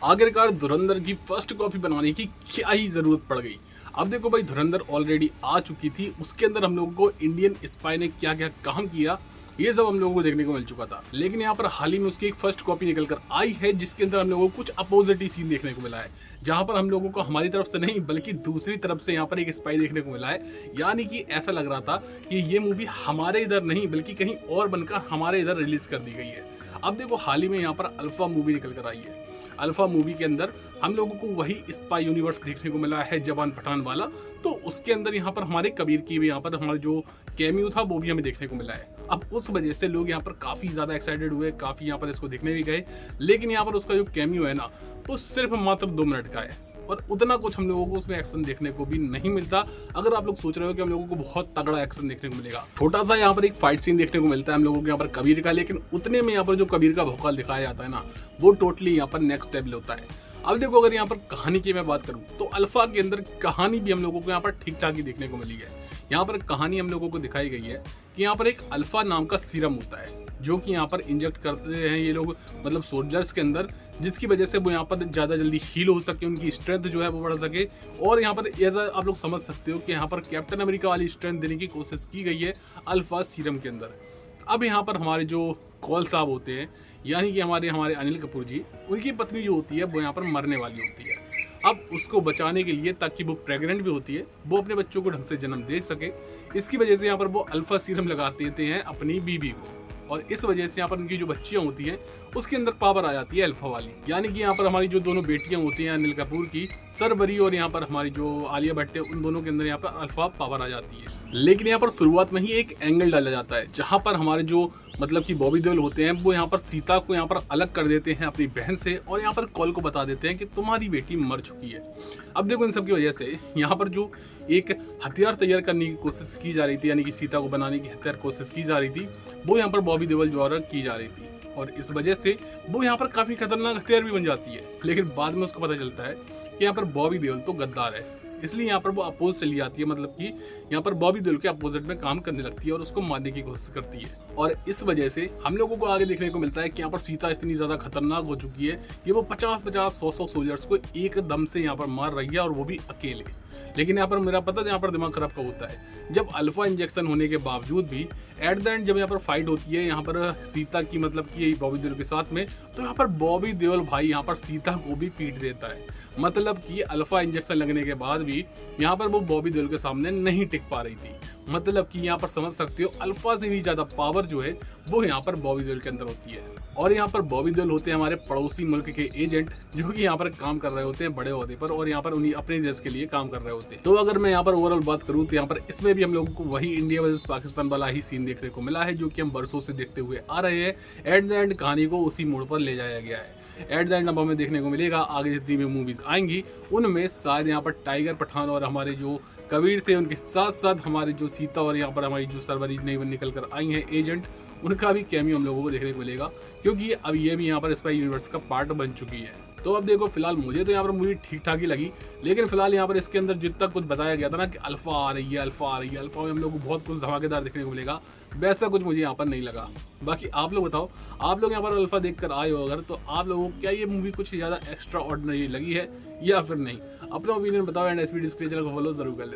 आखिरकार धुरंधर की first copy बनाने की क्या ही जरूरत पड़ गई। अब देखो भाई, धुरंधर ऑलरेडी आ चुकी थी, उसके अंदर हम लोगों को इंडियन स्पाई ने क्या क्या काम किया ये सब हम लोगों को देखने को मिल चुका था। लेकिन यहाँ पर हाल ही में उसकी एक फर्स्ट कॉपी निकल कर आई है, जिसके अंदर हम लोगों को कुछ अपोजिट ही सीन देखने को मिला है, जहां पर हम लोगों को हमारी तरफ से नहीं बल्कि दूसरी तरफ से यहाँ पर एक स्पाई देखने को मिला है। यानी कि ऐसा लग रहा था कि ये मूवी हमारे इधर नहीं बल्कि कहीं और बनकर हमारे इधर रिलीज कर दी गई है। अब देखो, हाल ही में यहाँ पर अल्फा मूवी निकल कर आई है। अल्फा मूवी के अंदर हम लोगों को वही स्पाई यूनिवर्स देखने को मिला है, जवान पठान वाला। तो उसके अंदर यहाँ पर हमारे कबीर की भी यहाँ पर हमारा जो कैमियो था वो भी हमें देखने को मिला है। अब उस वजह से लोग यहाँ पर काफी ज्यादा एक्साइटेड हुए, काफी यहाँ पर इसको देखने भी गए। लेकिन यहाँ पर उसका जो कैमियो है ना, वो सिर्फ मात्र 2 मिनट का है और उतना कुछ हम लोगों को उसमें एक्शन देखने को भी नहीं मिलता। अगर आप लोग सोच रहे हो कि हम लोगों को बहुत तगड़ा एक्शन देखने को मिलेगा, छोटा सा यहाँ पर एक फाइट सीन देखने को मिलता है हम लोगों को यहाँ पर कबीर का, लेकिन उतने में यहाँ पर जो कबीर का भौकाल दिखाया जाता है ना, वो टोटली यहाँ पर नेक्स्ट लेवल होता है। अब देखो, अगर यहाँ पर कहानी की मैं बात करूँ तो अल्फा के अंदर कहानी भी हम लोगों को यहाँ पर ठीक ठाक ही देखने को मिली है। यहाँ पर कहानी हम लोगों को दिखाई गई है कि यहाँ पर एक अल्फा नाम का सीरम होता है जो कि यहाँ पर इंजेक्ट करते हैं ये लोग, मतलब सोल्जर्स के अंदर, जिसकी वजह से वो यहाँ पर ज़्यादा जल्दी हील हो सके, उनकी स्ट्रेंथ जो है वो बढ़ सके। और यहाँ पर ऐसा आप लोग समझ सकते हो कि यहाँ पर कैप्टन अमेरिका वाली स्ट्रेंथ देने की कोशिश की गई है अल्फा सीरम के अंदर। अब यहाँ पर हमारे जो कौल साहब होते हैं, यानी कि हमारे अनिल कपूर जी, उनकी पत्नी जो होती है वो यहाँ पर मरने वाली होती है। अब उसको बचाने के लिए, ताकि वो प्रेग्नेंट भी होती है, वो अपने बच्चों को ढंग से जन्म दे सके, इसकी वजह से यहाँ पर वो अल्फा सीरम लगा देते हैं अपनी बीबी को। और इस वजह से यहाँ पर उनकी जो बच्चियां होती हैं उसके अंदर पावर आ जाती है अल्फा वाली। यानी कि यहाँ पर हमारी जो दोनों बेटियां होती हैं अनिल कपूर की, सरवरी, और यहाँ पर हमारी जो आलिया भट्ट है, उन दोनों के अंदर यहाँ पर अल्फा पावर आ जाती है। लेकिन यहाँ पर शुरुआत में ही एक एंगल डाला जाता है जहां पर हमारे जो मतलब कि बॉबी देओल होते हैं वो यहाँ पर सीता को यहाँ पर अलग कर देते हैं अपनी बहन से, और यहाँ पर कॉल को बता देते हैं कि तुम्हारी बेटी मर चुकी है। अब देखो, इन सब की वजह से यहाँ पर जो एक हथियार तैयार करने की कोशिश की जा रही थी, यानी कि सीता को बनाने की हथियार कोशिश की जा रही थी, वो यहाँ पर बॉबी देओल द्वारा की जा रही थी। और इस वजह से वो यहाँ पर काफी खतरनाक हथियार भी बन जाती है। लेकिन बाद में उसको पता चलता है कि यहाँ पर बॉबी देओल तो गद्दार है, इसलिए यहाँ पर वो अपोज चली जाती है, मतलब कि यहाँ पर बॉबी देओल के अपोजिट में काम करने लगती है और उसको मारने की कोशिश करती है। और इस वजह से हम लोगों को आगे देखने को मिलता है कि यहाँ पर सीता इतनी ज्यादा खतरनाक हो चुकी है कि वो 50-50, 100-100 सोल्जर्स को एकदम से यहाँ पर मार रही है, और वो भी अकेले। लेकिन यहाँ पर मेरा पता है यहाँ पर दिमाग खराब कब होता है, जब अल्फा इंजेक्शन होने के बावजूद भी एट द एंड जब यहाँ पर फाइट होती है यहाँ पर सीता की, मतलब कि बॉबी देओल के साथ में, तो यहाँ पर बॉबी देओल भाई यहाँ पर सीता को भी पीट देता है। मतलब कि अल्फा इंजेक्शन लगने के बाद भी यहाँ पर वो बॉबी देओल के सामने नहीं टिक पा रही थी। मतलब कि यहाँ पर समझ सकते हो अल्फा से भी ज्यादा पावर जो है वो यहाँ पर बॉबी देओल के अंदर होती है। और यहाँ पर बॉबी देओल होते हैं हमारे पड़ोसी मुल्क के एजेंट, जो कि यहाँ पर काम कर रहे होते हैं बड़े ओहदे पर, और यहाँ पर उन्हीं अपने देश के लिए काम कर रहे होते हैं। तो अगर मैं यहाँ पर ओवरऑल बात करूँ तो यहाँ पर इसमें भी हम लोगों को वही इंडिया वर्सेस पाकिस्तान वाला ही सीन देखने को मिला है, जो कि हम बरसों से देखते हुए आ रहे हैं। एट द एंड कहानी को उसी मोड़ पर ले जाया गया है। एट द एंड अब हमें देखने को मिलेगा आगे जितनी भी मूवीज आएंगी उनमें शायद यहाँ पर टाइगर पठान और हमारे जो कबीर थे उनके साथ साथ हमारे जो सीता और यहाँ पर हमारी जो सरवरी नई निकल कर आई हैं एजेंट, उनका भी कैमियो हम लोगों को देखने को मिलेगा, क्योंकि अब ये भी यहाँ पर स्पाई यूनिवर्स का पार्ट बन चुकी है। तो अब देखो, फिलहाल मुझे तो यहाँ पर मूवी ठीक ठाक ही लगी, लेकिन फिलहाल यहाँ पर इसके अंदर जितना कुछ बताया गया था ना कि अल्फा आ रही है, अल्फा आ रही है, अल्फा में हम लोग को बहुत कुछ धमाकेदार देखने को मिलेगा, वैसा कुछ मुझे यहाँ पर नहीं लगा। बाकी आप लोग बताओ, आप लोग यहाँ पर अल्फा देखकर आए हो अगर, तो आप लोगों को क्या ये मूवी कुछ ज़्यादा एक्स्ट्रा ऑर्डिनरी लगी है या फिर नहीं? अपना ओपिनियन बताओ एंड SB चैनल को फॉलो जरूर कर लें।